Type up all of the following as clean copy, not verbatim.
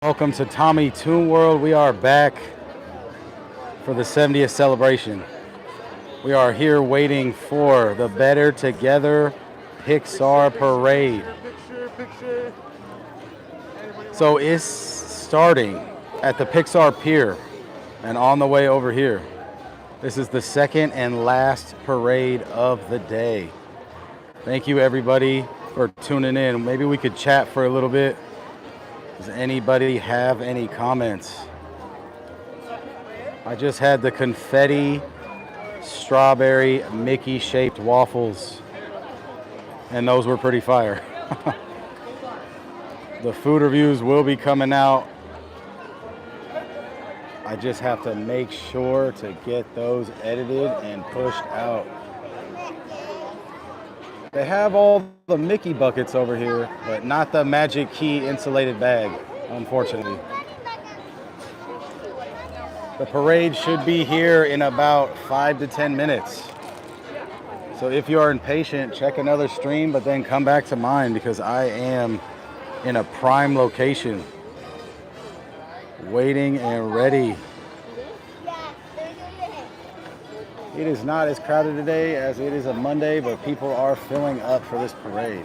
Welcome to Tommytoon World. We are back for the 70th celebration. We are here waiting for the Better Together Pixar Parade. So it's starting at the Pixar Pier and on the way over here. This is the second and last parade of the day. Thank you everybody for tuning in. Maybe we could chat for a little bit. Does anybody have any comments? I just had the confetti strawberry Mickey shaped waffles and those were pretty fire. The food reviews will be coming out. I just have to make sure to get those edited and pushed out. They have all the Mickey buckets over here, but not the Magic Key insulated bag, unfortunately. The parade should be here in about 5 to 10 minutes. So if you are impatient, check another stream, but then come back to mine because I am in a prime location, waiting and ready. It is not as crowded today as it is a Monday, but people are filling up for this parade.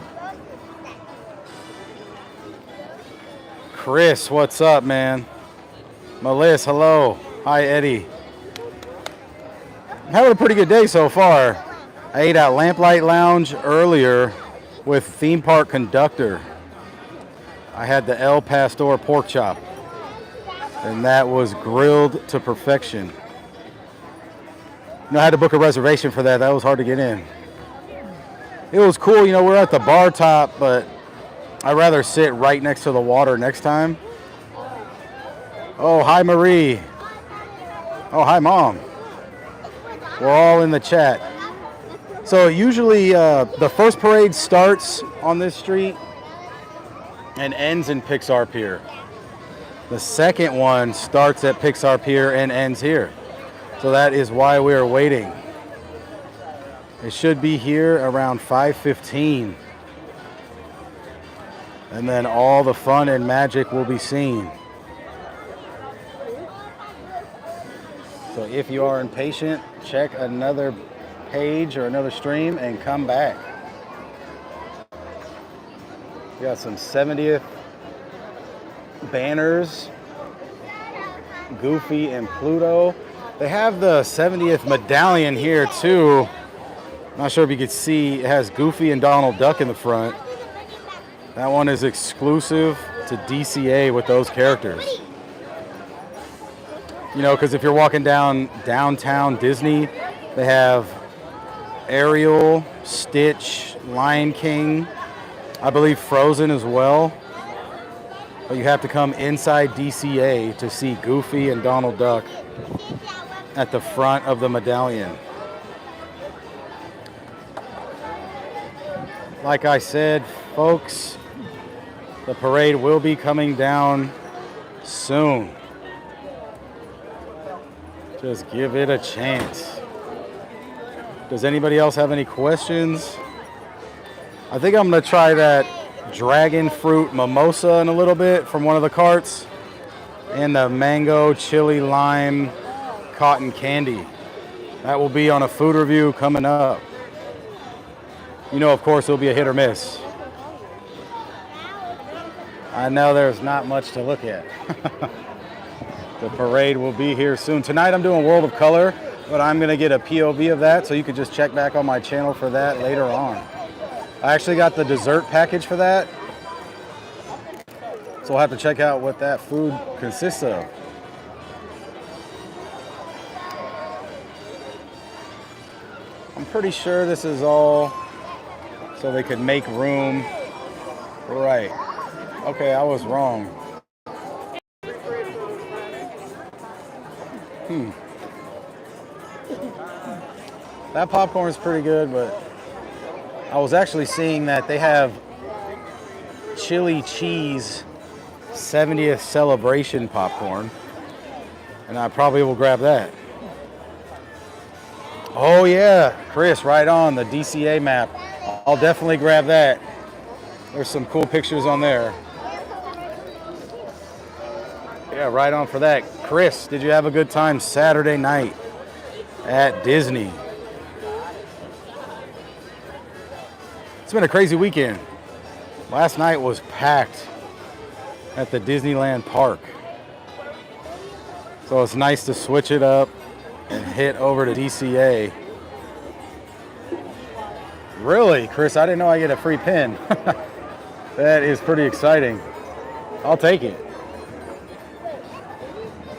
Chris, what's up, man? Melissa, hello. Hi, Eddie. I'm having a pretty good day so far. I ate at Lamplight Lounge earlier with theme park conductor. I had the El Pastor pork chop, and that was grilled to perfection. I had to book a reservation for that. That was hard to get in. It was cool. We're at the bar top, but I'd rather sit right next to the water next time. Oh, hi, Marie. Oh, hi, Mom. We're all in the chat. So usually the first parade starts on this street and ends in Pixar Pier. The second one starts at Pixar Pier and ends here. So that is why we are waiting. It should be here around 5:15. And then all the fun and magic will be seen. So if you are impatient, check another page or another stream and come back. We got some 70th banners, Goofy and Pluto. They have the 70th medallion here too. Not sure if you could see, it has Goofy and Donald Duck in the front. That one is exclusive to DCA with those characters. Because if you're walking down downtown Disney, they have Ariel, Stitch, Lion King, I believe Frozen as well. But you have to come inside DCA to see Goofy and Donald Duck at the front of the medallion. Like I said, folks, the parade will be coming down soon. Just give it a chance. Does anybody else have any questions? I think I'm gonna try that dragon fruit mimosa in a little bit from one of the carts, and the mango chili lime cotton candy. That will be on a food review coming up. Of course, it'll be a hit or miss. I know there's not much to look at. The parade will be here soon. Tonight I'm doing World of Color, but I'm gonna get a POV of that, so you could just check back on my channel for that later on. I actually got the dessert package for that, so we'll have to check out what that food consists of. I'm pretty sure this is all so they could make room. Right. Okay, I was wrong. That popcorn is pretty good, but I was actually seeing that they have chili cheese 70th celebration popcorn, and I probably will grab that. Oh yeah, Chris, right on the DCA map. I'll definitely grab that. There's some cool pictures on there. Yeah, right on for that. Chris, did you have a good time Saturday night at Disney? It's been a crazy weekend. Last night was packed at the Disneyland park. So it's nice to switch it up and hit over to DCA. Really, Chris, I didn't know I get a free pin. That is pretty exciting. I'll take it.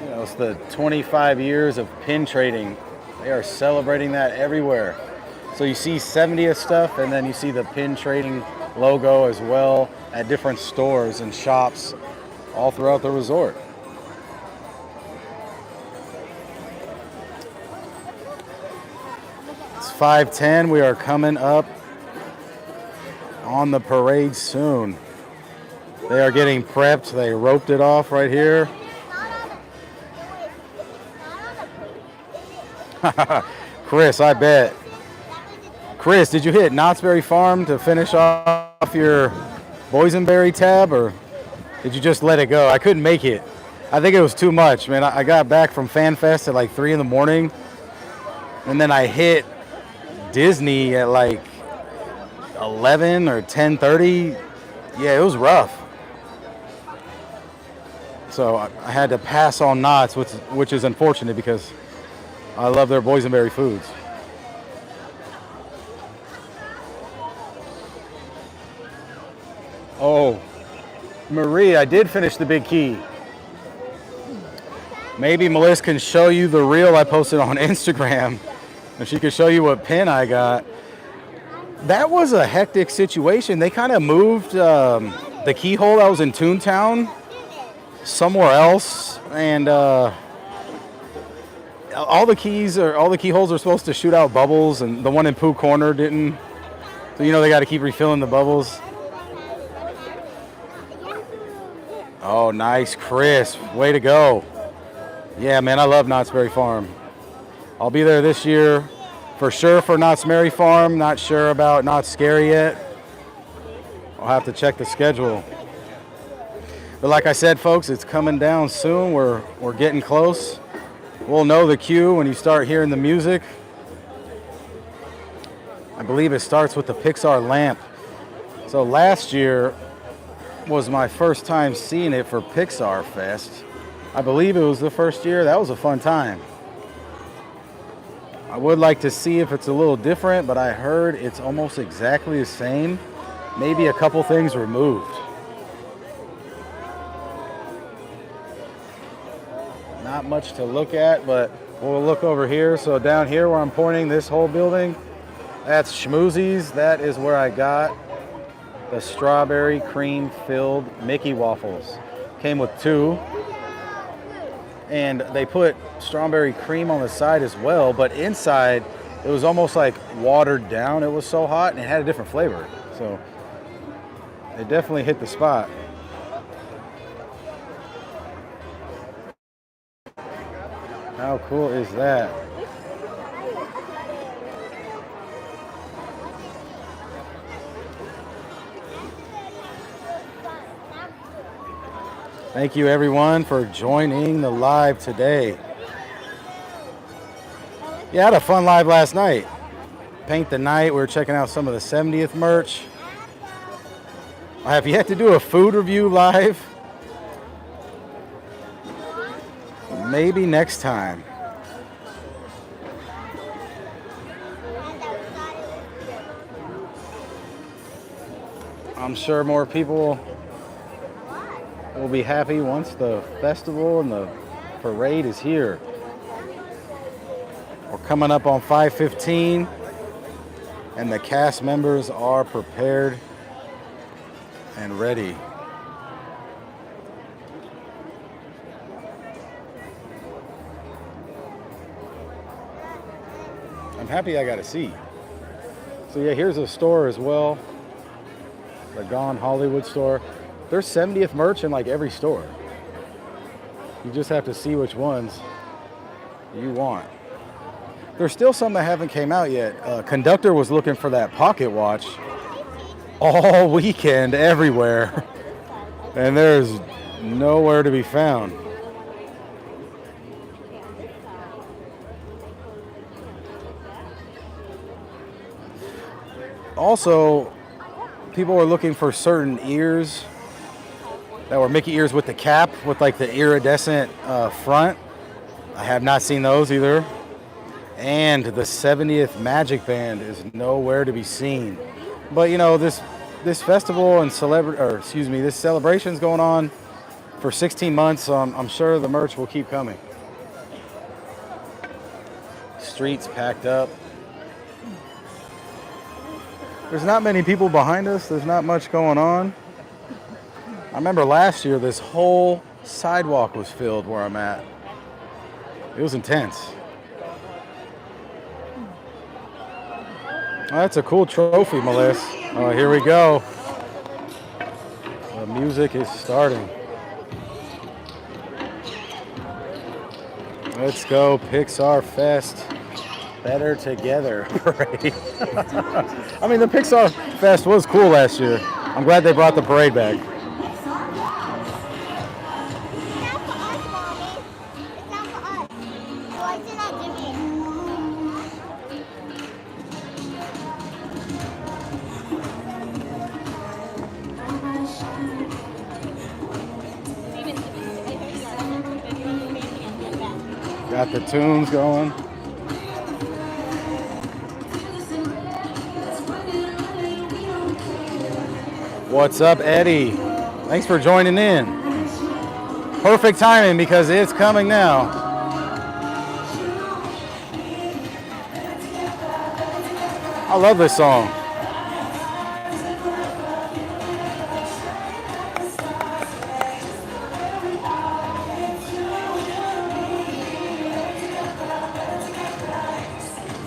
You know, it's the 25 years of pin trading. They are celebrating that everywhere. So you see 70th stuff, and then you see the pin trading logo as well at different stores and shops all throughout the resort. It's 5:10. We are coming up on the parade soon. They are getting prepped. They roped it off right here. Chris, I bet. Chris, did you hit Knott's Berry Farm to finish off your boysenberry tab, or did you just let it go? I couldn't make it. I think it was too much, man. I got back from Fan Fest at like 3 in the morning, and then I hit Disney at like 11 or 10:30. Yeah, it was rough. So I had to pass on Knott's, which is unfortunate because I love their boysenberry foods. Oh, Marie, I did finish the big key. Maybe Melissa can show you the reel I posted on Instagram, and she can show you what pin I got. That was a hectic situation. They kind of moved the keyhole that was in Toontown somewhere else, and all the keyholes are supposed to shoot out bubbles, and the one in Pooh Corner didn't. So you know they got to keep refilling the bubbles. Oh, nice, Chris. Way to go. Yeah, man, I love Knott's Berry Farm. I'll be there this year for sure for Knott's Berry Farm. Not sure about Knott's Scary yet. I'll have to check the schedule. But like I said, folks, it's coming down soon. We're getting close. We'll know the cue when you start hearing the music. I believe it starts with the Pixar lamp. So last year was my first time seeing it for Pixar Fest. I believe it was the first year. That was a fun time. I would like to see if it's a little different, but I heard it's almost exactly the same. Maybe a couple things removed. Not much to look at, but we'll look over here. So down here where I'm pointing, this whole building, that's Schmoozies. That is where I got the strawberry cream filled Mickey waffles. Came with 2. And they put strawberry cream on the side as well, but inside it was almost like watered down. It was so hot, and it had a different flavor. So it definitely hit the spot. How cool is that? Thank you everyone for joining the live today. Yeah, I had a fun live last night. Paint the Night, we were checking out some of the 70th merch. I have yet to do a food review live. Maybe next time. I'm sure more people will be happy once the festival and the parade is here. We're coming up on 5:15, and the cast members are prepared and ready. I'm happy I got a seat. So yeah, here's a store as well. The Gone Hollywood store. There's 70th merch in like every store. You just have to see which ones you want. There's still some that haven't came out yet. Conductor was looking for that pocket watch all weekend everywhere, and there's nowhere to be found. Also, people were looking for certain ears that were Mickey ears with the cap with like the iridescent front. I have not seen those either. And the 70th Magic Band is nowhere to be seen. But you know, this festival and this celebration's going on for 16 months, so I'm sure the merch will keep coming. Streets packed up. There's not many people behind us. There's not much going on. I remember last year this whole sidewalk was filled where I'm at. It was intense. Oh, that's a cool trophy, Melissa. Oh, here we go. The music is starting. Let's go Pixar Fest. Better Together parade. I mean, the Pixar Fest was cool last year. I'm glad they brought the parade back. Got the tunes going. What's up, Eddie? Thanks for joining in. Perfect timing because it's coming now. I love this song.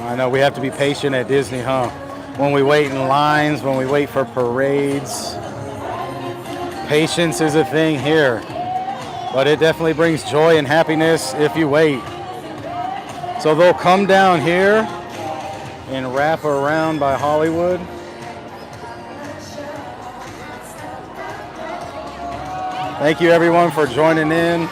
I know we have to be patient at Disney, huh? When we wait in lines, when we wait for parades. Patience is a thing here, but it definitely brings joy and happiness if you wait. So they'll come down here and wrap around by Hollywood. Thank you everyone for joining in.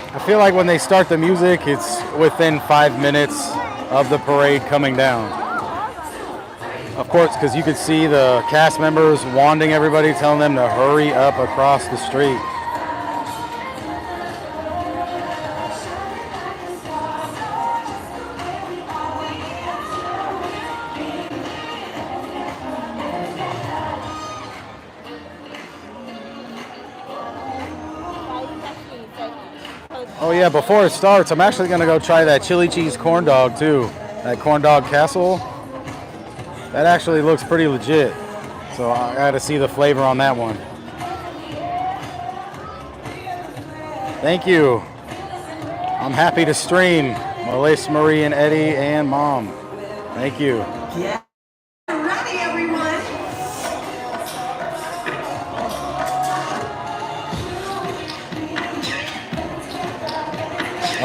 I feel like when they start the music, it's within 5 minutes of the parade coming down. Of course, because you could see the cast members wanding everybody, telling them to hurry up across the street. Oh yeah, before it starts, I'm actually gonna go try that chili cheese corn dog too. That corn dog castle. That actually looks pretty legit. So I gotta see the flavor on that one. Thank you. I'm happy to stream. Melissa, Marie, and Eddie, and Mom. Thank you. Yeah. Ready, everyone.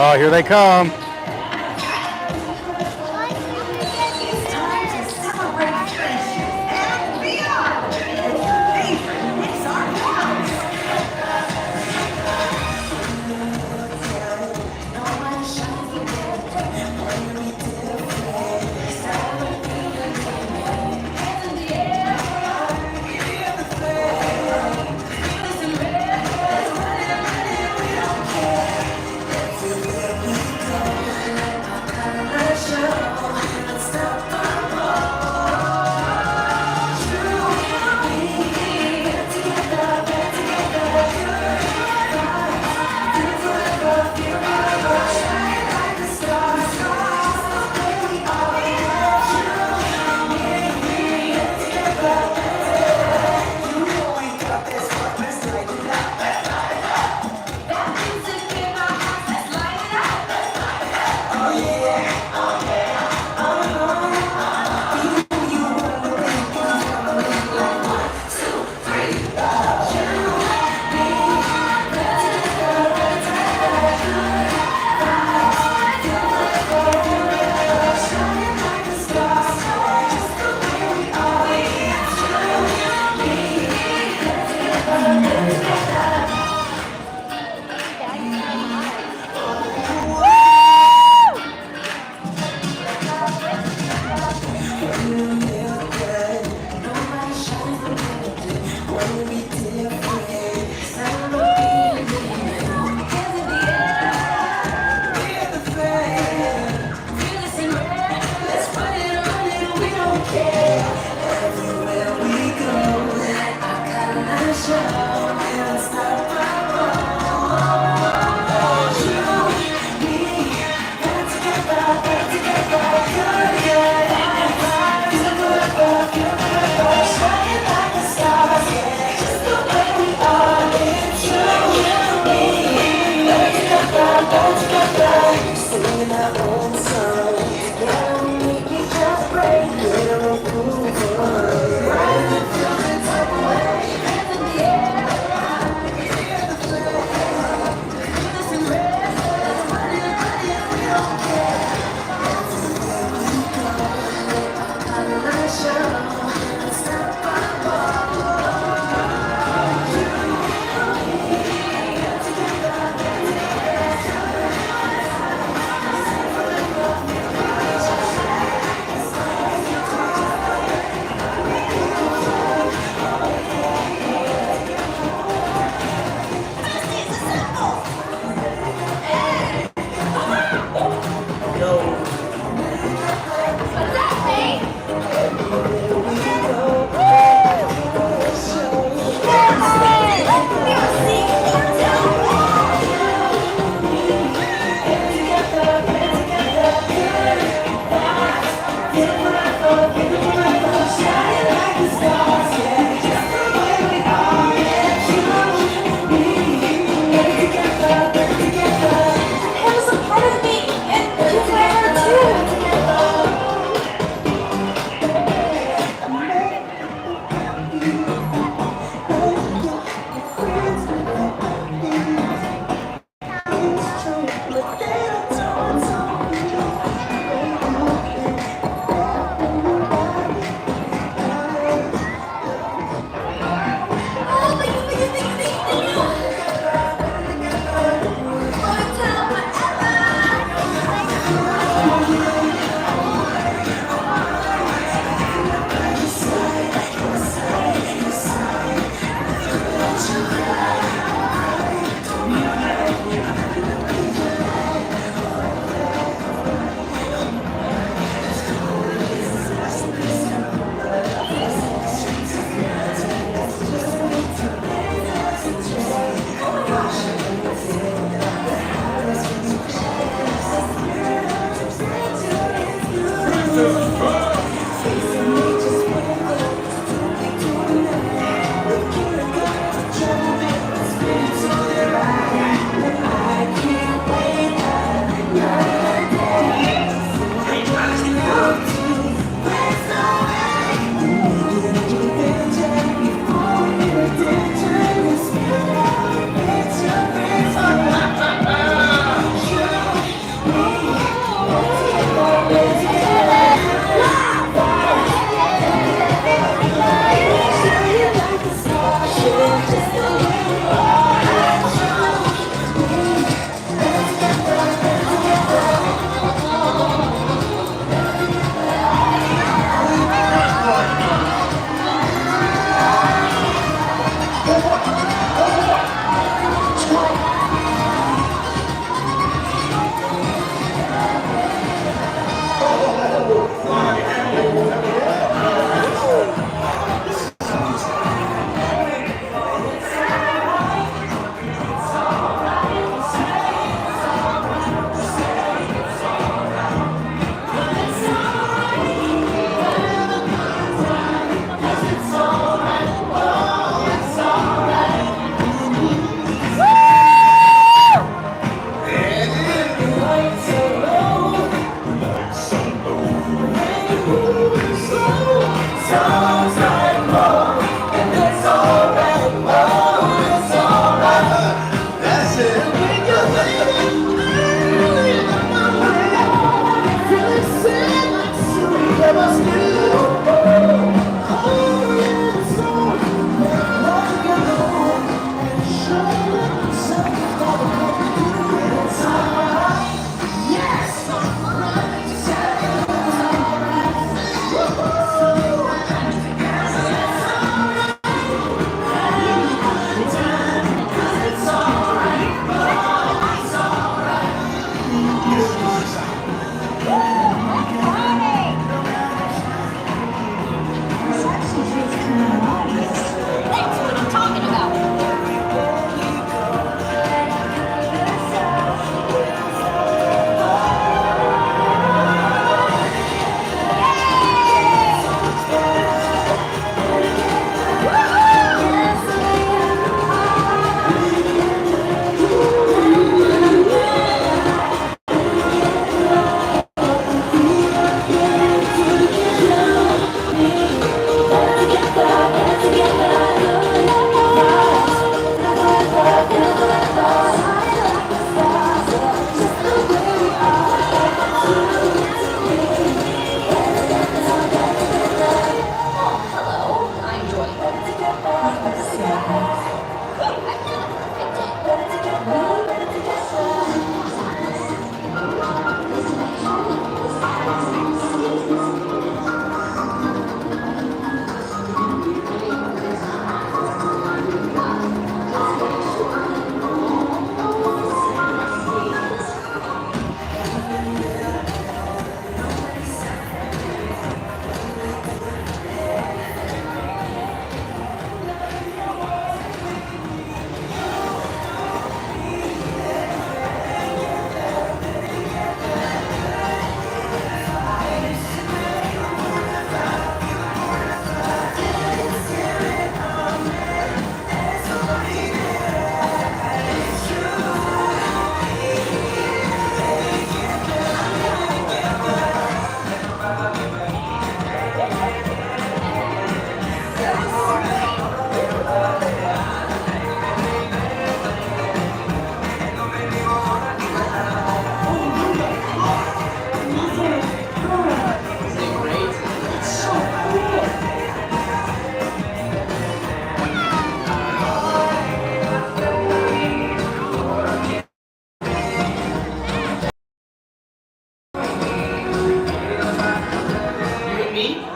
Oh, here they come. It's time to celebrate friendship and beyond. It's your favorite Pixar films.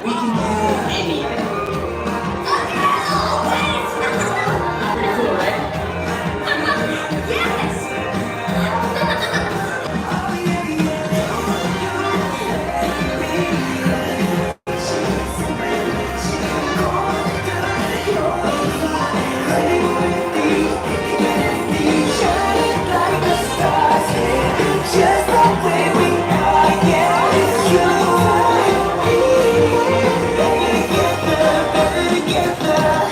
We can do anything. Pretty cool, right? Yes! Just the way we are, yeah, it's true. Better together.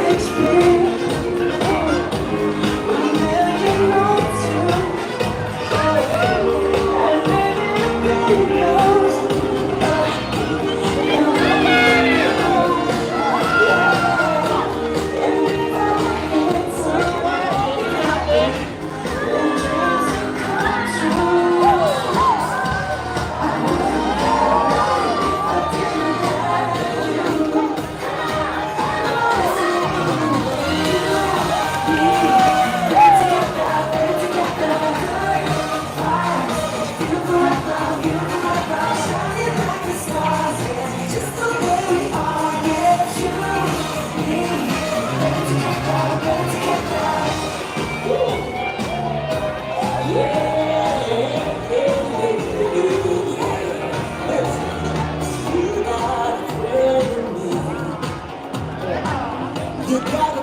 Let's go. You gotta